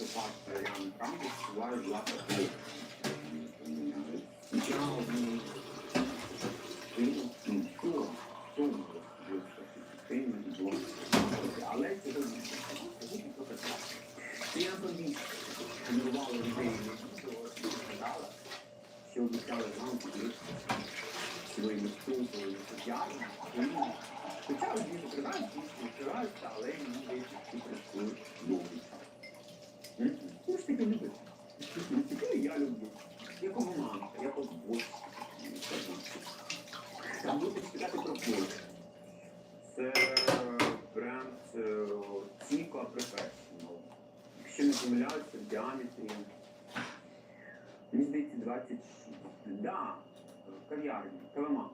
постоянно. Там бывают два таких. Сначала мы никто думал, что это было. Але сьогодні просто так. Я тоді тренувала людей відео, сказала, що обіцяли нам своїми спонсорами соціальними, тому хоча одні закривають, інші відкриваються, але мені здається, що працюють довгий час. Ну ж таки любить. Таке я люблю. Якого мамка, якого бос. Там будуть спитати про фото. Це бренд Cico Professional. Якщо не помиляюся, в діаметрі, мені здається, 26. Да, в кав'ярні, КВМА.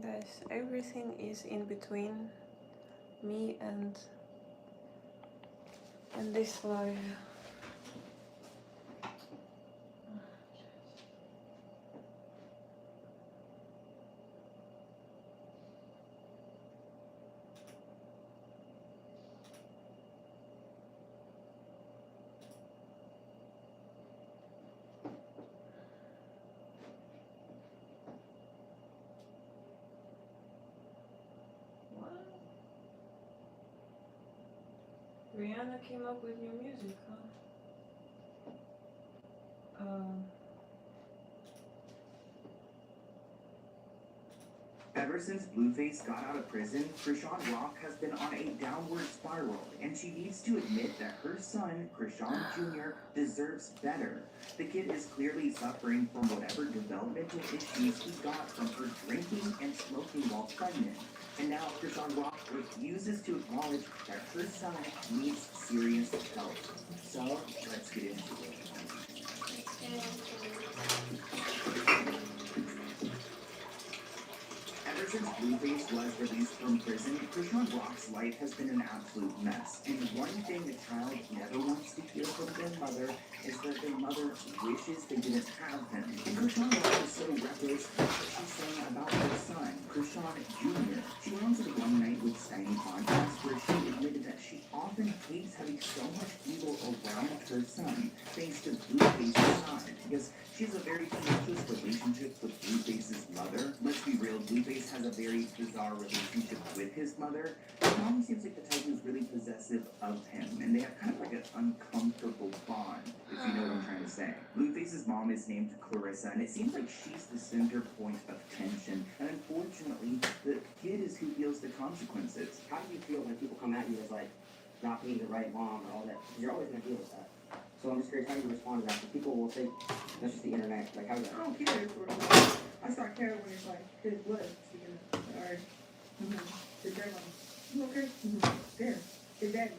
Guys, everything is in between me and this live. Rihanna came up with new music, huh? Ever since Blueface got out of prison, Krishan Rock has been on a downward spiral, and she needs to admit that her son, Krishan Jr., deserves better. The kid is clearly suffering from whatever developmental issues he got from her drinking and smoking while pregnant. And now Krishan Rock refuses to acknowledge that her son needs serious help. So, let's get into it. Ever since Blueface was released from prison, Krishan Rock's life has been an absolute mess. And one thing a child never wants to hear from their mother is that their mother wishes they didn't have him. And Krishan Rock is so reckless that she's saying about her son, Krishan Jr. She went on to the One Night with Steiny podcast where she admitted that she often hates having so much evil around her son, thanks to Blueface's side, because she has a very tumultuous relationship with Blueface's mother. Let's be real, Blueface has a very bizarre relationship with his mother. His mom seems like the type who's really possessive of him, and they have kind of like an uncomfortable bond, if you know what I'm trying to say. Blueface's mom is named Clarissa, and it seems like she's the center point of tension, and unfortunately, the kid is who feels the consequences. How do you feel when people come at you as like not being the right mom or all that? Because you're always going to deal with that. So I'm just curious how you respond to that. Because people will say, that's just the internet. Like, how does that? I don't care. I start caring when it's like his blood. Speaking of, alright. His grandma. You okay? There. His daddy.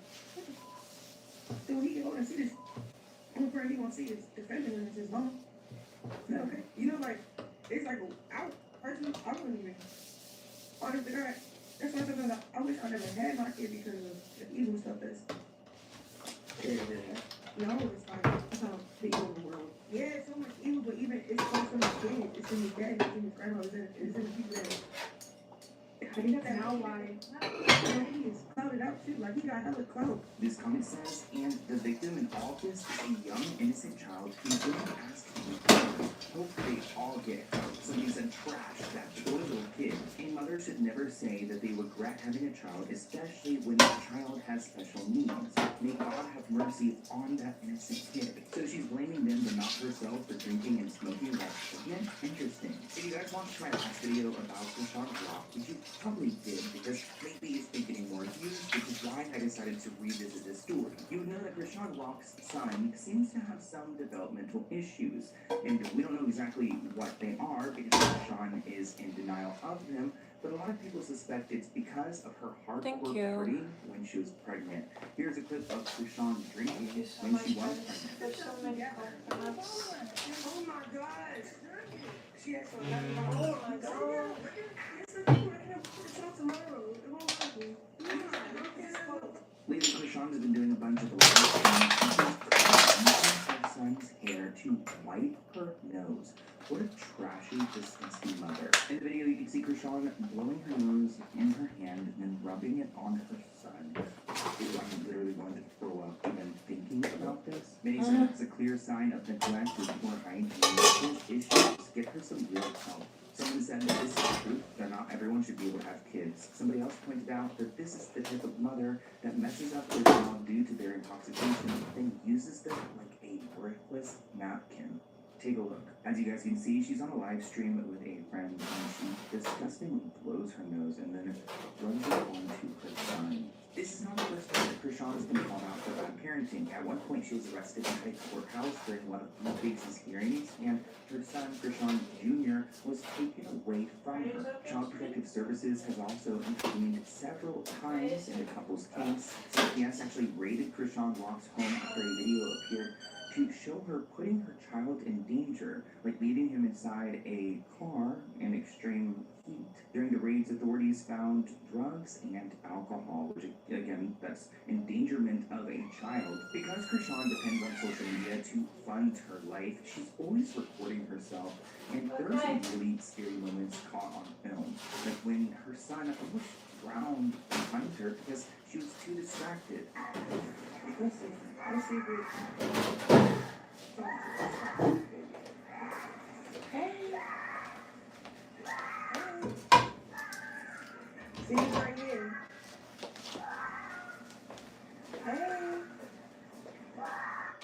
So when he get older and see this, only person he gonna see is defending him is his mom. Is that okay? You know, like, it's like, personally, I wouldn't even. Honest to God, that's why sometimes I wish I never had my kid because of the evil stuff that's. No, it's like, that's how the evil in the world. Yeah, it's so much evil, but even it's also in his kids, it's in his dad, it's in his grandma, it's in the people that I think that's now why he is clouded up too. Like he got hella clout. This comment says, and the victim in all of this is a young, innocent child who didn't ask to be born. Hope they all get it. Somebody said trash, that poor little kid. A mother should never say that they regret having a child, especially when the child has special needs. May God have mercy on that innocent kid. So she's blaming them but not herself for drinking and smoking while pregnant? Interesting. If you guys watched my last video about Krishan Rock, which you probably did because lately it's been getting more views, which is why I decided to revisit this story. You would know that Krishan Rock's son seems to have some developmental issues, and we don't know exactly what they are because Krishan is in denial of them, but a lot of people suspect it's because of her Thank hardcore you. partying when she was pregnant. Here's a clip of Krishan drinking Thank you so when much, she was guys. pregnant. There's so many coconuts. Oh my God. She has some. Oh my god. Yes, I do. I can talk tomorrow. It won't happen. Lately, Krishan's been doing a bunch of her son's hair to wipe her nose. What a trashy, disgusting mother. In the video, you can see Krishan blowing her nose in her hand and then rubbing it on her son. I'm literally going to throw up even thinking about this. Many say it's a clear sign of neglect or poor hygiene. His issues. Get her some real help. Someone said that this is true, that not everyone should be able to have kids. Somebody else pointed out that this is the type of mother that messes up their child due to their intoxication, then uses them like a worthless napkin. Take a look. As you guys can see, she's on a live stream with a friend, and she disgustingly blows her nose and then rubs it onto her son. This is not the first time that Krishan has been called out for bad parenting. At one point, she was arrested in a courthouse during one of the case's hearings, and her son, Krishan Jr., was taken away from her. Child Protective Services has also intervened several times in the couple's case. CPS actually raided Krishan Rock's home after a video appeared to show her putting her child in danger, like leaving him inside a car in extreme heat. During the raids, authorities found drugs and alcohol, which again, that's endangerment of a child. Because Krishan depends on social media to fund her life, she's always recording herself, and there are some really scary moments caught on film, like when her son almost drowned behind her because she was too distracted. Let's see if we. Hey. See you right here. Hey.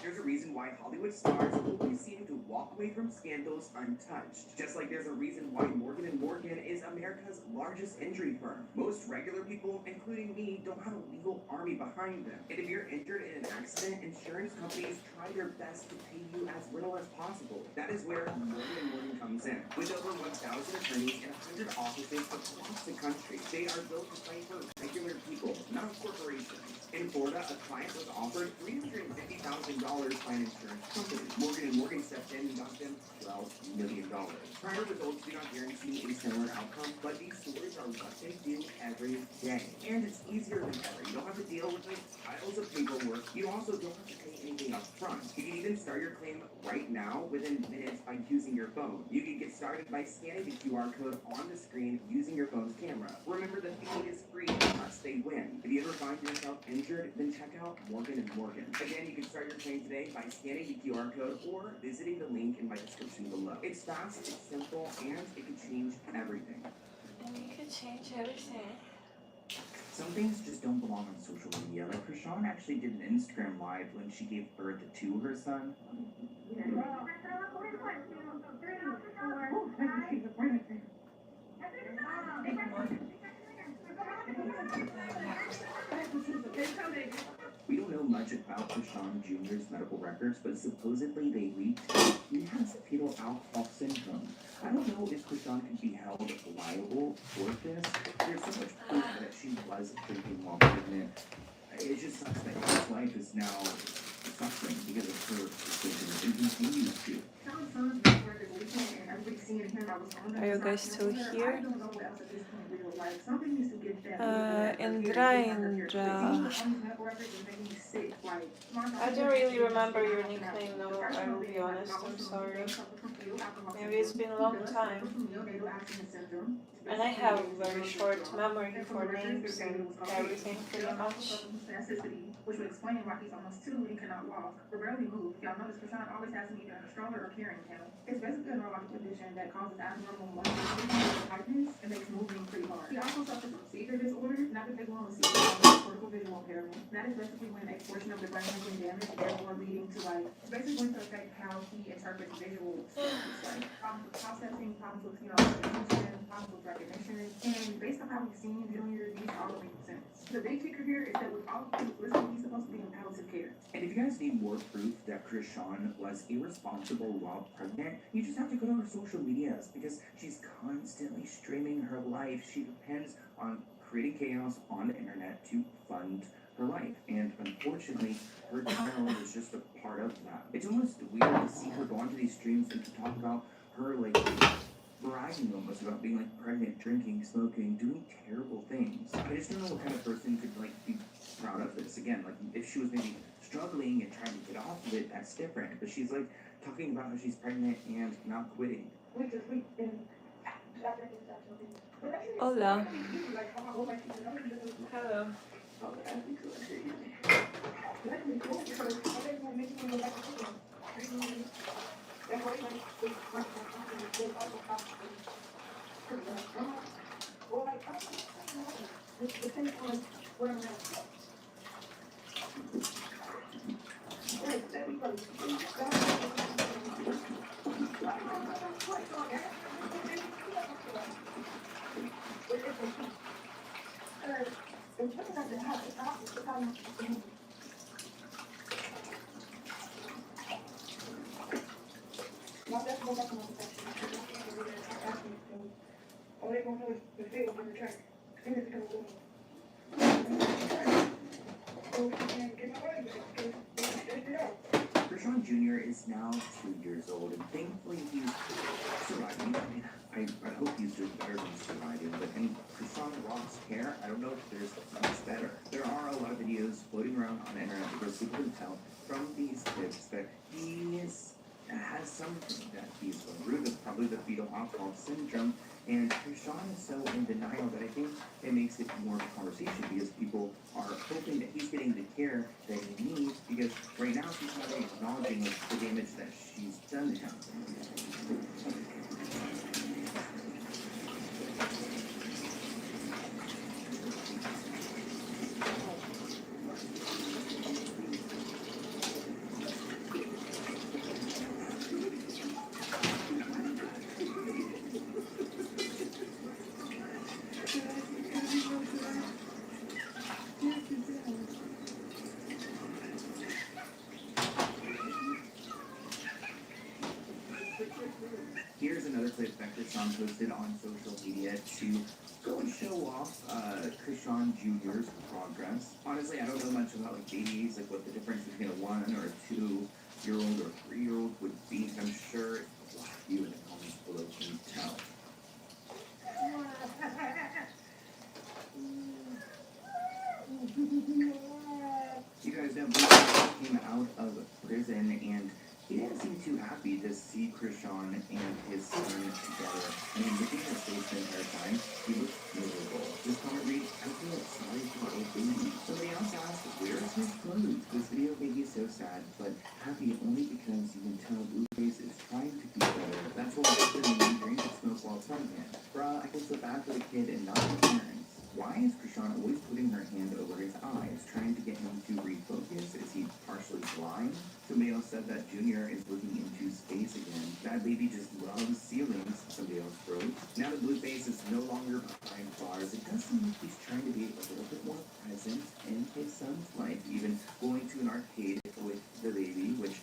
There's a reason why Hollywood stars always seem to walk away from scandals untouched. Just like there's a reason why Morgan & Morgan is America's largest injury firm. Most regular people, including me, don't have a legal army behind them. And if you're injured in an accident, insurance companies try their best to pay you as little as possible. That is where Morgan & Morgan comes in. With over 1,000 attorneys and 100 offices across the country, they are built to fight for regular people, not corporations. In Florida, a client was offered $350,000 by an insurance company. Morgan & Morgan stepped in and got them $12 million. Prior results do not guarantee a similar outcome, but these stories are what they do every day. And it's easier than ever. You don't have to deal with like piles of paperwork. You also don't have to pay anything up front. You can even start your claim right now within minutes by using your phone. You can get started by scanning the QR code on the screen using your phone's camera. Remember, the fee is free unless they win. If you ever find yourself injured, then check out Morgan & Morgan. Again, you can start your claim today by scanning the QR code or visiting the link in my description below. It's fast, it's simple, and it can change everything. And you could change everything. Some things just don't belong on social media. Like Krishan actually did an Instagram live when she gave birth to her son. We don't know much about Krishan Jr.'s medical records, but supposedly they leaked he has fetal alcohol syndrome. I don't know if Krishan could be held liable for this. There's so much proof that she was drinking while pregnant. It just sucks that his life is now suffering because of her decision, and he continues to. Tell his son's workers we can't, and everybody's seen seeing and hearing about what's going on. Are you guys still here? I don't know what else at this point we would like. Something needs to get that. Indra. I don't really remember your nickname, no, I will be honest, I'm sorry. Maybe it's been a long time. And I have very short memory for names and everything pretty much. Which would explain why he's almost 2 and cannot walk or barely move. Y'all notice Krishan always has to be in a stroller or carrying him. It's basically a neurological condition that causes abnormal muscle tightness and makes moving pretty hard. He also suffers from seizure disorder, not that they want to see cortical visual impairment. That is basically when a portion of the brain has been damaged, therefore leading to it's basically going to affect how he interprets visual stimulus, problems with processing, problems with, attention, problems with recognition, and based on how we've seen millimeters, these all make sense. The big kicker here is that with all the things listed, he's supposed to be in palliative care. And if you guys need more proof that Krishan was irresponsible while pregnant, you just have to go to her social medias because she's constantly streaming her life. She depends on creating chaos on the internet to fund her life. And unfortunately, her channel is just a part of that. It's almost weird to see her go onto these streams and to talk about her bragging almost about being pregnant, drinking, smoking, doing terrible things. I just don't know what kind of person could be proud of this. Again, if she was maybe struggling and trying to get off of it, that's different. But she's talking about how she's pregnant and not quitting. Hola. Hello. Krishan Jr. is now 2 years old, and thankfully he's surviving. I hope he's doing better than surviving, but in Krishan Rock's care, I don't know if there's much better. There are a lot of videos floating around on the internet because people can tell from these clips that he has something that he's going through. That's probably the fetal alcohol syndrome. And Krishan is so in denial that I think it makes it more of a conversation because people are hoping that he's getting the care that he needs because right now she's not really acknowledging the damage that she's done to him. Here's another clip that Krishan posted on social media to go and show off Krishan Jr.'s progress. Honestly, I don't know much about babies, what the difference between a 1 or a 2-year-old or a 3-year-old would be. I'm sure a lot of you in the comments below can tell. You guys know he came out of prison and he didn't seem too happy to see Krishan and his son together. I mean, looking at his face the entire time, he looked miserable. This comment reads, I feel sorry for old baby. Somebody else asked, where is his clothes? This video made me so sad, but happy only because you can tell Blueface is trying to be better. That's what we're doing when you drink and smoke while pregnant. Bruh, I feel so bad for the kid and not the parents. Why is Krishan always putting her hand over his eyes, trying to get him to refocus? Is he partially blind? Somebody else said that Junior is looking into space again. That baby just loves ceilings, somebody else wrote. Now that Blueface is no longer behind bars, it does seem like he's trying to be a little bit more present in his son's life, even going to an arcade with the baby, which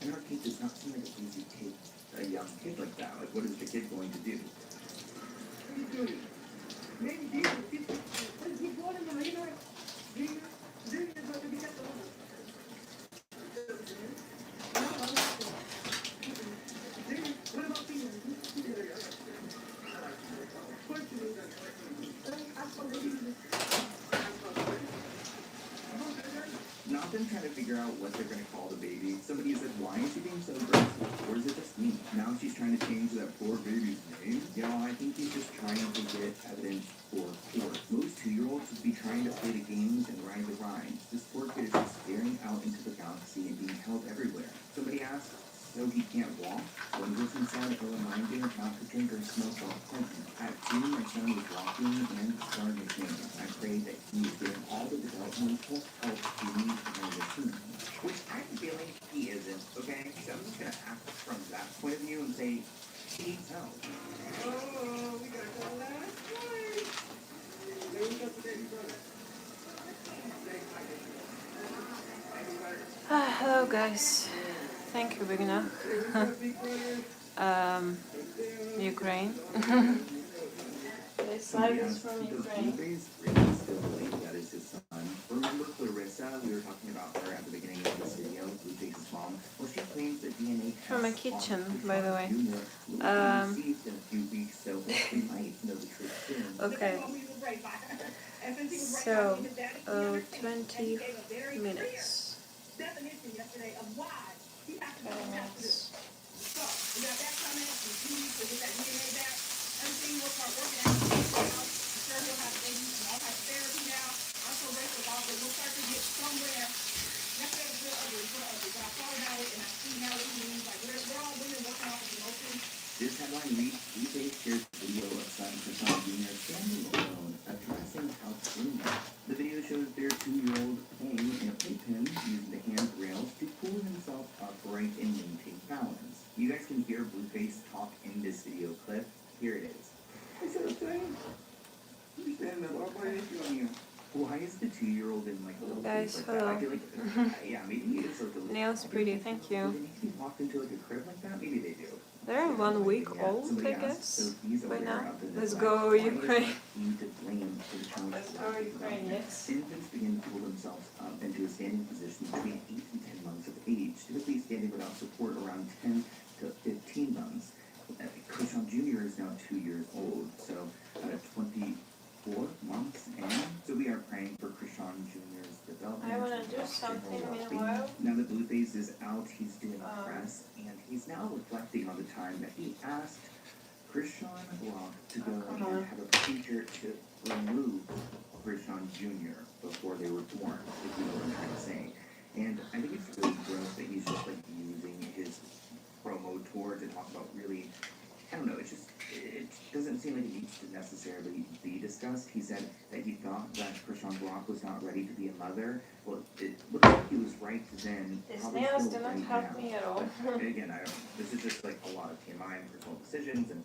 an arcade does not seem like a place you take a young kid like that. What is the kid going to do? them trying to figure out what they're going to call the baby. Somebody said, why is she being so aggressive? Or is it just me? Now she's trying to change that poor baby's name? You know, I think he's just trying to get evidence for court. Most 2-year-olds would be trying to play the games and ride the rides. This poor kid is just staring out into the galaxy and being held everywhere. Somebody asked, so he can't walk? One person said, a reminder not to drink or smoke while pregnant. At 2, my son was walking and started his name. I pray that he is getting all the developmental help he needs to transition. Which I'm feeling he isn't, okay? So I'm just gonna act from that point of view and say, he needs help. Oh, we got the last one. There we go, baby brother. Hello guys. Thank you, Bigna. Ukraine. This live is from Ukraine. That is his son. Remember Clarissa? We were talking about her at the beginning of this video, Blueface's mom. Well, she claims that DNA From a kitchen, by the way. Received in a few weeks, so we might know the truth soon. Okay. So, 20 minutes. 20 minutes. This headline reads, Blueface shares video of son Krishan Jr. standing alone, addressing house rumor. The video shows their 2-year-old playing in a playpen using the handrails to pull himself upright and maintain balance. You guys can hear Blueface talk in this video clip. Here it is. I said, you stand up, I'll play this on you. Why is the 2-year-old in like a little Guys, place like that? hello. I feel like, yeah, maybe he is like a little. Nails pretty, thank Do you. they need to be locked into like a crib like that? Maybe they do. They're 1 week Yeah, old, somebody I asked guess. Sophie's By aware now. of the Let's neglect. go, Why is Ukraine. he to blame for the child's Let's go, lack of Ukraine, development? yes. Infants begin to pull themselves up into a standing position between 8 and 10 months of age, typically standing without support around 10 to 15 months. Krishan Jr. is now 2 years old, so 24 months in. So we are praying for Krishan Jr.'s development. I wanna do something meanwhile. Now that Blueface is out, he's doing Um, press, and he's now reflecting on the time that he asked Krishan Rock to go come on. and have a procedure to remove Krishan Jr. before they were born, if you know what I'm trying to say. And I think it's really gross that he's just like using his promo tour to talk about really, I don't know, it doesn't seem like it needs to necessarily be discussed. He said that he thought that Krishan Rock was not ready to be a mother. Well, it looks like he was right then. These probably nails still do not right help now. me at all. But again, this is just like a lot of TMI and personal decisions, and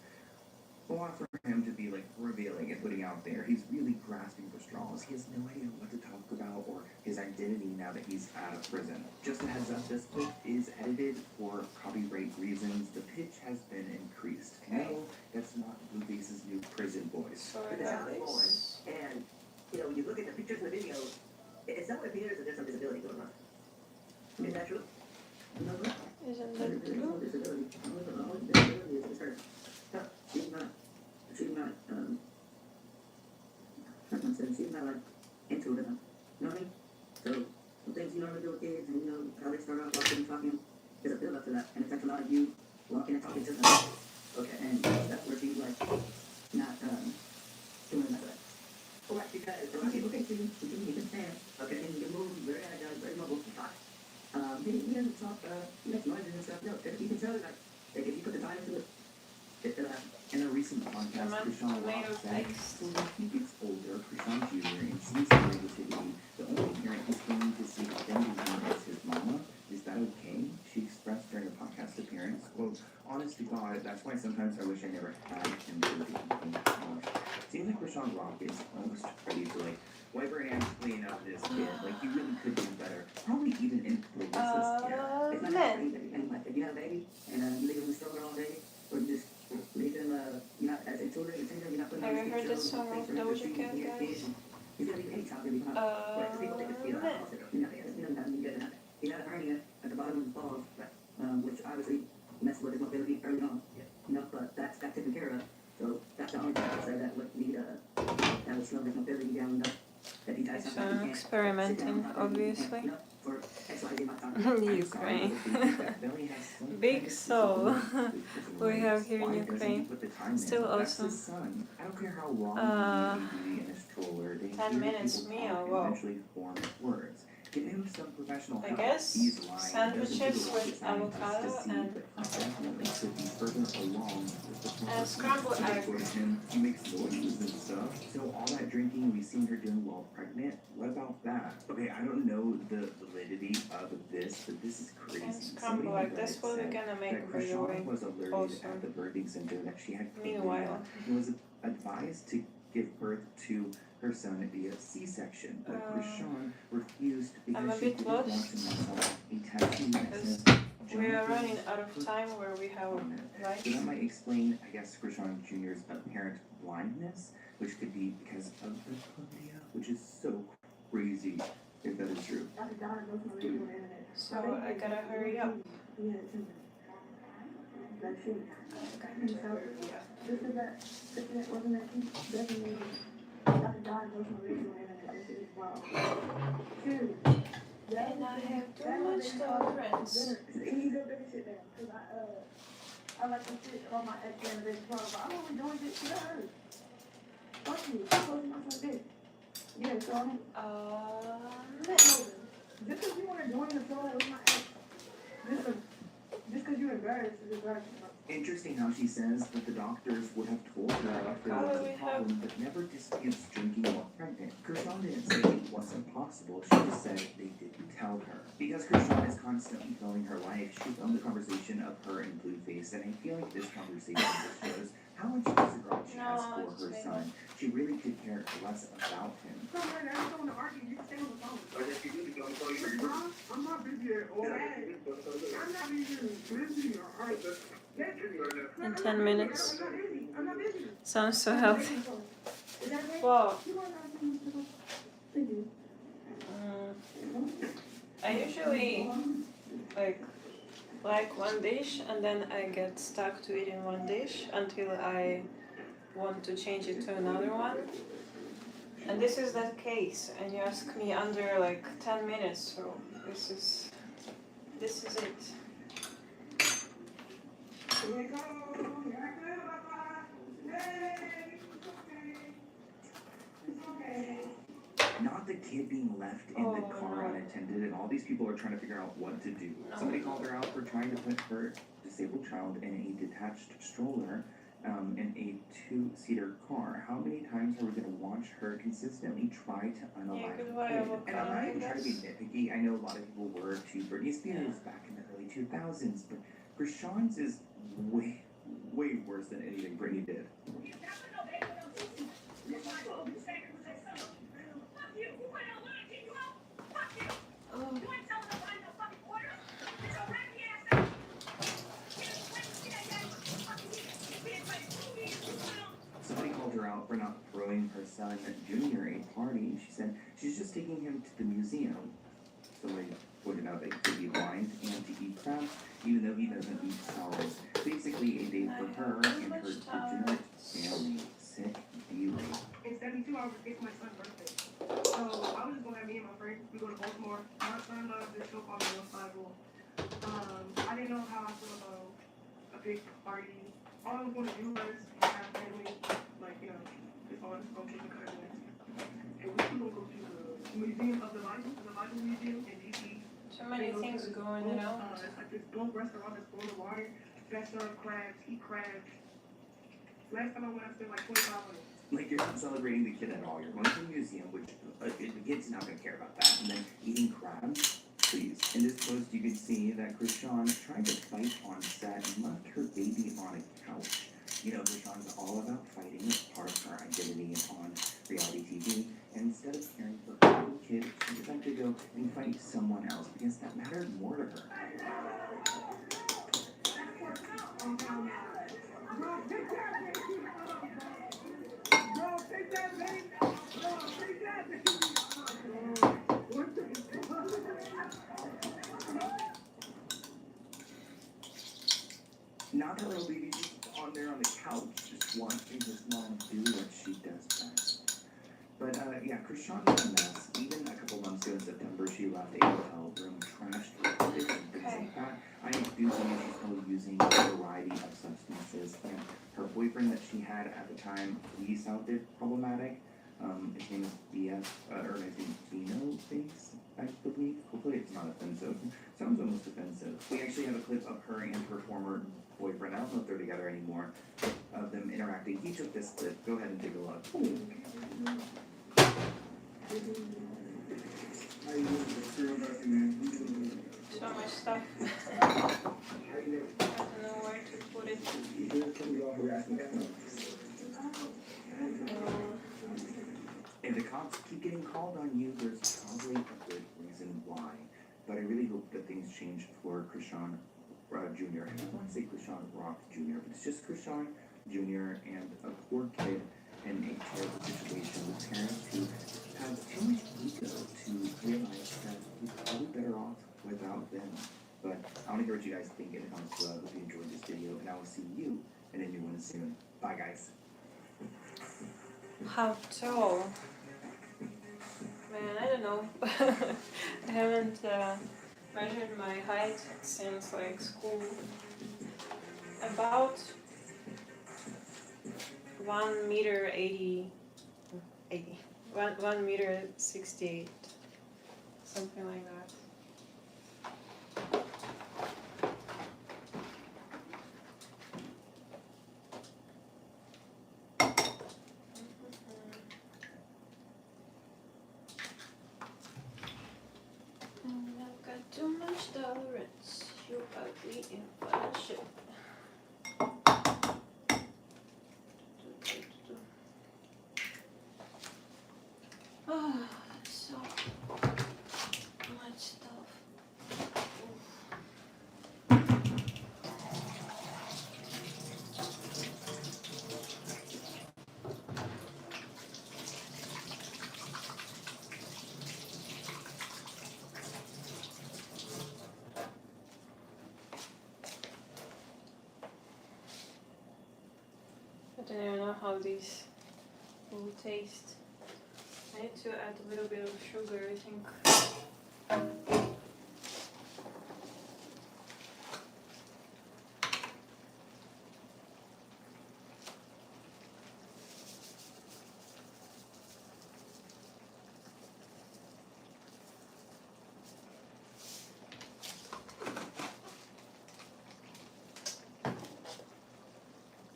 a lot for him to be like revealing and putting out there. He's really grasping for straws. He has no idea what to talk about or his identity now that he's out of prison. Just a heads up, this clip is edited for copyright reasons. The pitch has been increased. No, that's not Blueface's new prison voice. Sorry about this. And, you know, when you look at the pictures and the videos, it's not what appears that there's some disability going on. Is that true? No, Isn't there's that no true? disability. All disability is her. No, she's not, she's not like into it enough. You know what I mean? So, some things you normally do with kids, and you know, how they start off walking and talking, there's a build up to that, and it takes a lot of you walking and talking to them. Okay, and that's where she's like, not, doing enough of that. Alright, because a lot of people can see, you can stand, okay, and you can move, very agile, very mobile, and talk. He doesn't talk, he makes noises and stuff, no, you can tell that, like, if you put the time into it, it'll happen. In a recent podcast, Krishan Tomato Rock said, paste. so when he gets older, Krishan Jr. and sees the negativity, the only parent he's going to see offending him is his mama. Is that okay? She expressed during a podcast appearance, quote, honest to God, that's why sometimes I wish I never had him do anything. Seems like Krishan Rock is almost ready to like wipe her hands clean of this kid. Like you really could do better. Probably even in Clarissa's care. It's not Men. and like, if you have a baby, and you leave him in the stroller all day, or you just leave him, you're not, as a children, you're not putting Have on you heard this song of Doja Cat, guys? He's gonna be any child, he'll be fine. But people think it's, you know, he doesn't have any good enough. He had a hernia at the bottom of his balls, which obviously messed with his mobility early on. You know, but that's got taken care of. So that's the only thing I would say that would lead, that would slow his mobility down enough that he does So something I'm he can't experimenting, obviously. you know, for X, Y, Z amount of time. Ukraine. Billy has some Big kind of soul disability with we have race. here in Why doesn't he Ukraine. put the time in? Still That's awesome. his son. I don't care how long he may be in a stroller. They 10 hear minutes people meal, talk and wow. eventually form words. Give him some professional I help. guess He's lying. sandwiches He doesn't do with the rocket avocado scientists to see, and but he definitely could be further along with the proper scrambled science. egg. Towards him, he makes noises and stuff. So all that drinking we've seen her doing while pregnant, what about that? Okay, I don't know the validity of this, but this is crazy. And scrambled egg. That's what we're gonna make, That by the way. Krishan was alerted Also. at the birthing center that she had Meanwhile. He was advised to give birth to her son via C-section, but Krishan refused I'm because a she bit didn't want lost to mess up a tattoo that because says we are Jonathan running out of time where we have on it. light. So that might explain, I guess, Krishan Jr.'s apparent blindness, which could be because of the chlamydia, which is so crazy if that is true. So I gotta hurry up. And I have too much tolerance. I like to sit on my ex and then talk about, I'm only doing this shit I heard. Fuck you. Closing my front door. Yeah, so I'm just because you want to join the show with my ex, just because you're embarrassed is embarrassing. Interesting how she says that the doctors would have told her if there was a problem, but never disputes drinking while pregnant. Krishan didn't say it wasn't possible, she just said they didn't tell her. Because Krishan is constantly filming her life, she filmed a conversation of her and Blueface, and I feel like this conversation just shows how much disregard she has for her son. She really could care less about him. So when I don't want to argue, you can stay on the phone. I'm not busy at all. I'm not even busy. All right. In 10 minutes. I'm not busy. Sounds so healthy. Is that okay? Wow. Thank you. I usually like one dish and then I get stuck to eating one dish until I want to change it to another one. And this is that case, and you ask me under like 10 minutes, so this is it. Here we go. Here I go. Hey, it's okay. It's okay. Not the kid being left in the car unattended, and all these people are trying to figure out what to do. Somebody called her out for trying to put her disabled child in a detached stroller in a two-seater car. How many times are we going to watch her consistently try to unalive a kid? And I'm not even trying to be nitpicky. I know a lot of people were to Britney Spears back in the early 2000s, but Krishan's is way worse than anything Britney did. Somebody called her out for not throwing her son Junior a party. She said she's just taking him to the museum. Somebody pointed out that he could be blind and to eat crabs, even though he doesn't eat salads. Basically, a day for her and her degenerate family. Sick dealing. In 72 hours, it's my son's birthday. So I was just gonna have me and my friends. We go to Baltimore. My son loves this show called The Bible. I didn't know how I feel about a big party. All I was gonna do was have family, like, you know, just all go to the cousins. And we were gonna go to the Museum of the Bible Museum in DC. So many things going on. It's like this dope restaurant that's full of water. Best served crabs, eat crabs. Last time I went, I spent like $2,500. Like, you're not celebrating the kid at all. You're going to the museum, which the kid's not going to care about that. And then eating crabs, please. In this post, you can see that Krishan tried to fight on set and left her baby on a couch. You know, Krishan's all about fighting. It's part of her identity on reality TV. And instead of caring for her little kid, she decided to go and fight someone else because that mattered more to her. Not that little baby's just on there on the couch, just watching his mom do what she does best. But yeah, Krishan was a mess. Even a couple months ago in September, she left a hotel room trashed with things like that. I do believe she's probably using a variety of substances. And her boyfriend that she had at the time, he sounded problematic. His name is BF, or his name is Dino Face, I believe. Hopefully it's not offensive. Sounds almost offensive. We actually have a clip of her and her former boyfriend. I don't know if they're together anymore. Of them interacting. He took this clip. Go ahead and take a look. So much stuff. I don't know where to put it. If the cops keep getting called on you, there's probably a good reason why. But I really hope that things change for Krishan Jr. And I don't want to say Krishan Rock Jr., but it's just Krishan Jr. and a poor kid in a terrible situation with parents who have too much ego to realize that he's probably better off without them. But I want to hear what you guys think in the comments below. If you enjoyed this video, and I will see you in a new one soon. Bye, guys. How tall? Man, I don't know. I haven't measured my height since like school. About 1 meter 80, 1 meter 68, something like that. I've got too much tolerance. You ugly inflation. Oh, so much stuff. I don't even know how these will taste. I need to add a little bit of sugar, I think.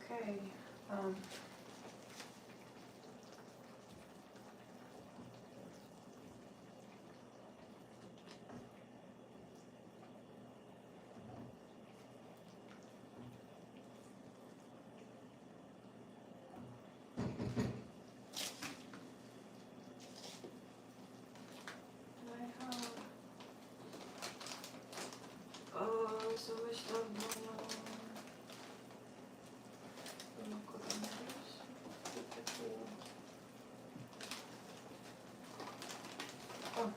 Okay. I have so much stuff going on. Oh.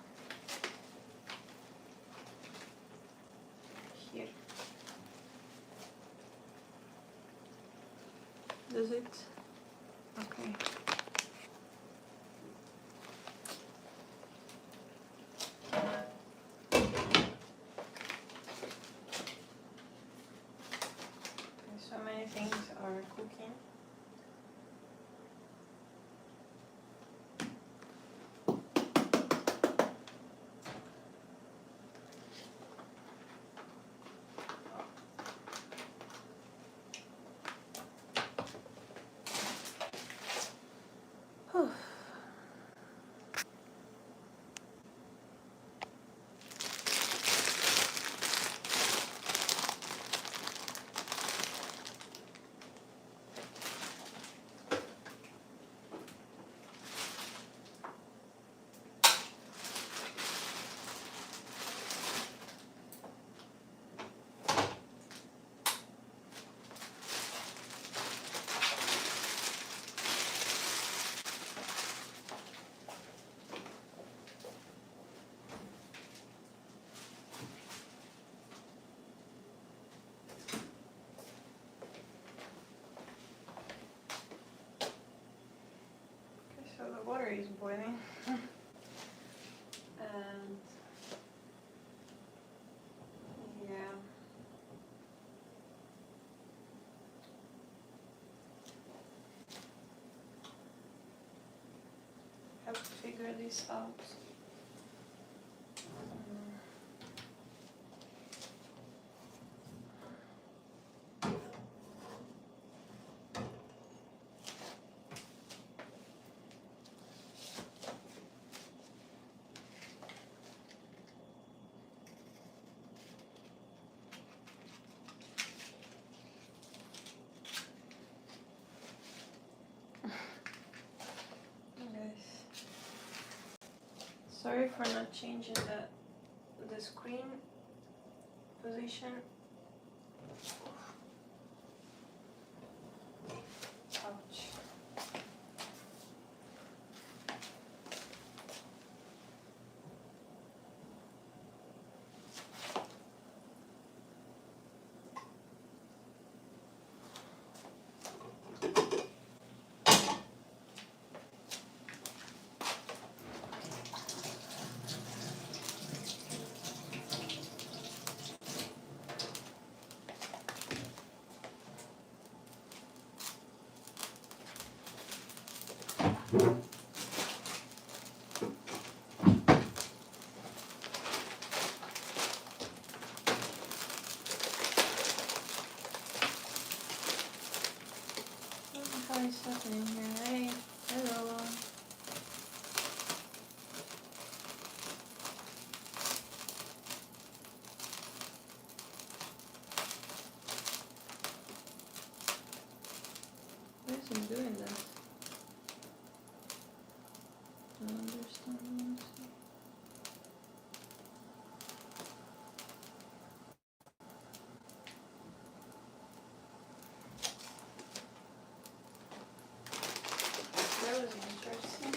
Here. Does it? Okay. So many things are cooking. water is boiling. And yeah. Have to figure this out. Sorry for not changing the screen position. Ouch. What is happening here? Hey, hello. Why is he doing that? Don't understand honestly. That was interesting.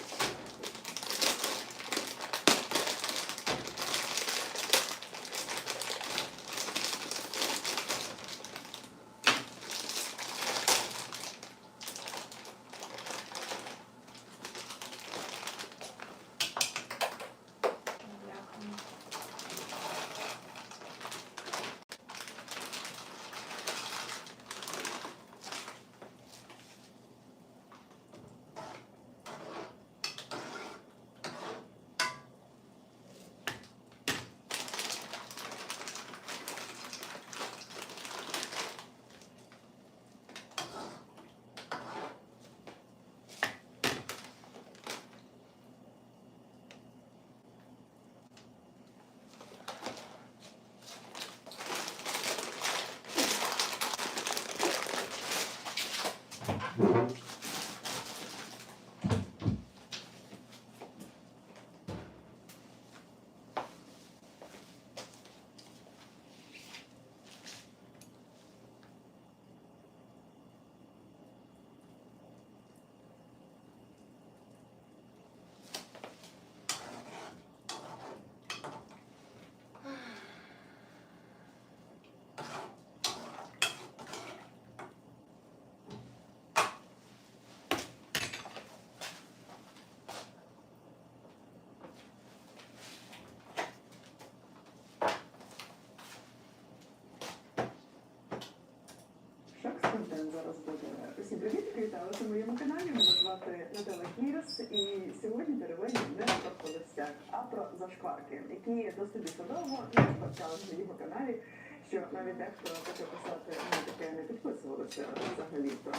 Контент зараз буде. Усім привітки, віталися в моєму каналі. Мене звати Наталя Кірос, і сьогодні теревені не про холостяк, а про зашкварки, які досить довго не спочали на його каналі, що навіть дехто хоче писати на таке не підписувалося взагалі-то.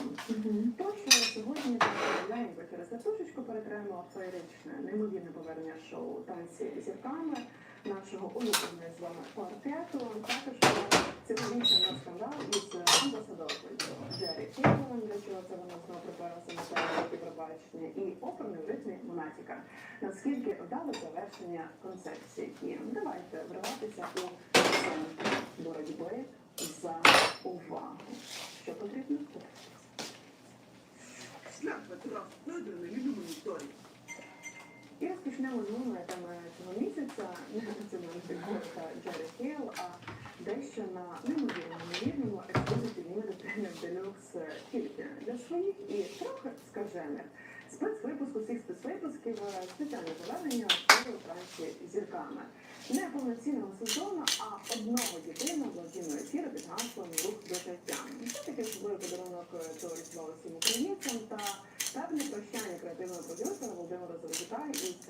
Тож сьогодні легенько через катушечку перетраємо феєричне, неймовірне повернення шоу «Танці з зірками» нашого улюбленого з вами квартету. Також ціловічний наш скандал із амбасадоркою Джері Кіплом, для чого це вона знову приперлася на першому Євробачення, і оперний в ритмі Монатіка. Наскільки вдале завершення концепції. І давайте вриватися у боротьби за увагу. Що потрібно? Шлях Петра Федора на любимій історії. І розпочнемо з нової теми цього місяця, не національна фігурка Джері Хейл, а дещо на неймовірному ексклюзивному детальному делюкс тільки для своїх і трохи скажених. Спецвипуск усіх спецвипусків спеціальне заведення «Школи танці зірками». Не повноцінного сезону, а одного єдиного благодійного ефіру під гаслом «Рух до життя». Це такий особливий подарунок до Різдва усім українцям та певне прощання креативного продюсера Володимира Залозюка із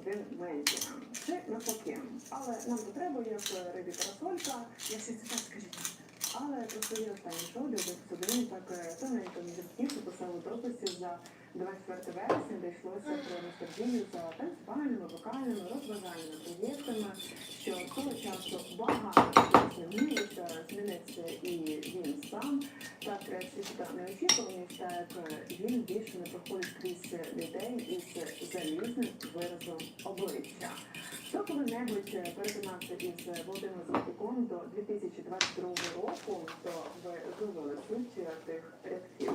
1+1 медіа. Чи навпаки. Але нам не треба, як рибі парасолька, якщо це так, скажіть. Але про своє останнє шоу для 1+1 так тоненько не захотів написали дописи за 24 вересня, де йшлося про ностальгію за танцювальними, вокальними, розважальними проєктами, що того часу багато змінюється, зміниться і він сам, так світа неочікуваність, так він більше не проходить крізь людей із залізним виразом обличчя. Хто коли-небудь перетинався із Володимиром Залозюком до 2022 року, то ви зловили суть тих рядків.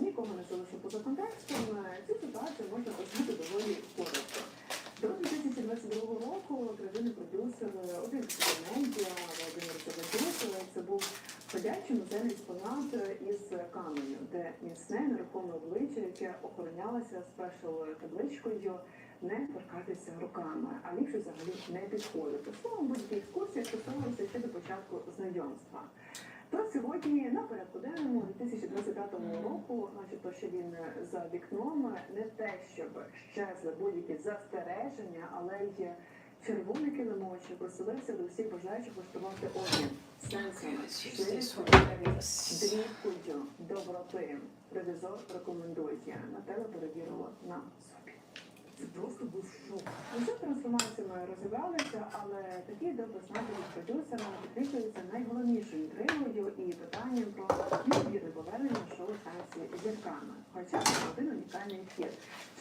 Нікого не залишив поза контекстом, цю ситуацію можна оцінити доволі коротко. До 2022 року країни продюсер один з медіа Володимир Залозюк, це був ходячий музейний експонат із каменю, де міцне нерухоме обличчя, яке охоронялося спешл-табличкою «Не торкатися руками», а ліпше взагалі не підходити. Словом, будь-які екскурсії стосувалися ще до початку знайомства. То сьогодні на порядку денному 2025 року, начебто, що він за вікном, не те, щоб щезли будь-які застереження, але й червоний килимочок проселився до всіх бажаючих влаштувати обмін сенсом, ширістю, дрібкою, доброти. Ревізор рекомендує. Нателла перевірила на Софі. Це просто був шок. Усі трансформаціями розібралися, але такий допис від продюсера підкріплюється найголовнішою інтригою і питанням про невірне повернення шоу «Танці зірками». Хоча це один унікальний ефір.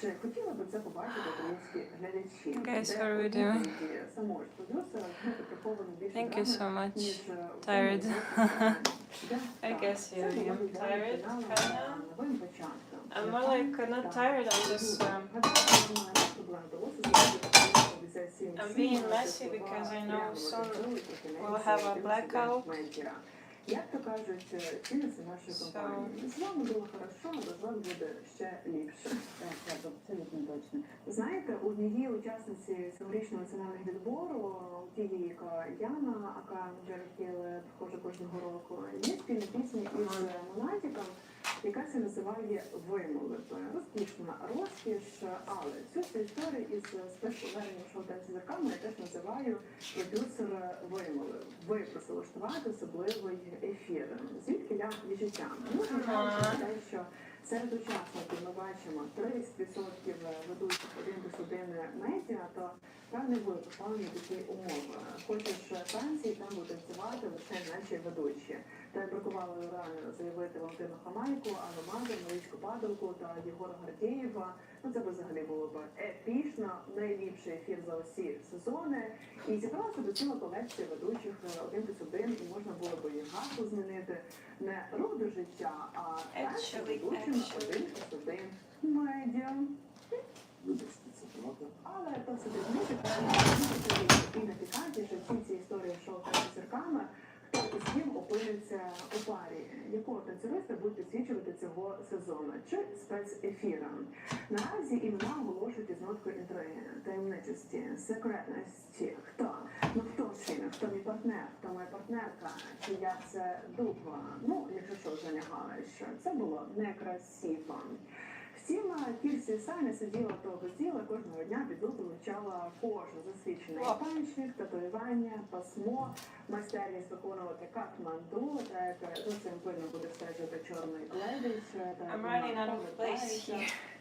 Чи хотіли би це побачити українські глядачі? Guys, how are we doing? Самого ж продюсера приховано більше Thank you so much. ніж Tired. I Так, guess це yeah, було I'm tired, ідеально kinda. новим початком. I'm more like not tired, I'm just I'm being messy because I know soon we'll have a blackout. Як то кажуть, цінності нашої компанії. З вами було хорошо, а без вас буде ще ліпше. Так, абсолютно точно. Знаєте, у однієї учасниці цьогорічного національного відбору, у тієї, яка Яна, яка вже приходить кожного року, є спільна пісня із Монатіком, яка це називає «Вимовити». Розкішна розкіш, але цю історію із спецповернення шоу «Танці зірками» я теж називаю продюсер «Вимовив». Ви просили влаштувати особливий ефір. Звідки я відчуття? Ну, те, що серед учасників ми бачимо 30% ведучих 1+1 медіа, то певний були поставлені такі умови. Хочеш танці, там будуть танцювати лише наші ведучі. Та бракувало реально заявити Валентину Хамайку, Анну Мазур, Марічку Падалку та Єгора Гордієва. Ну це б взагалі було б епічно, найліпший ефір за усі сезони. І зібралася до ціла колекція ведучих 1+1, і можна було б і гасло змінити не рух до життя, а танці ведучим 1+1 медіа. Вибачте, це правда. Але то все дрібниці, і найпікантніше всі ці історії шоу «Танці зірками», хто із ким опиниться у парі, якого танцюриста будуть підсвічувати цього сезону, чи спецефіром. Наразі імена оголошують із ноткою інтриги, таємничості, секретності. Хто? Ну хто ж він? Хто мій партнер? Хто моя партнерка? Чия це дуба? Ну, якщо що, занягали, що це було некрасиво. Втім, Кірсі Саня сиділа того діла кожного дня під лупом вивчала кожен засвідчений панчик, татуювання, пасмо, майстерність виконувати катманду, так за цим пильно буде стежити чорний лебідь,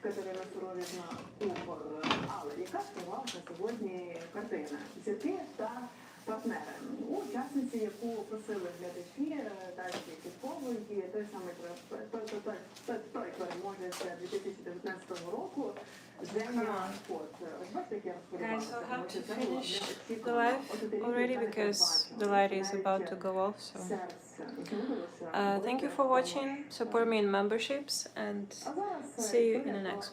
Катерина Суровівна Купор. Але яка співалася сьогодні картина? Зірки та партнери. У учасниці, яку просили глядачі, далі підкової, той самий той переможець 2019 року, Женя Фот. Ось бачите, як я Guys, розповідала. I'll have to finish the live already because the light is about to go off. So, thank you for watching. Support me in memberships and see you in the next one.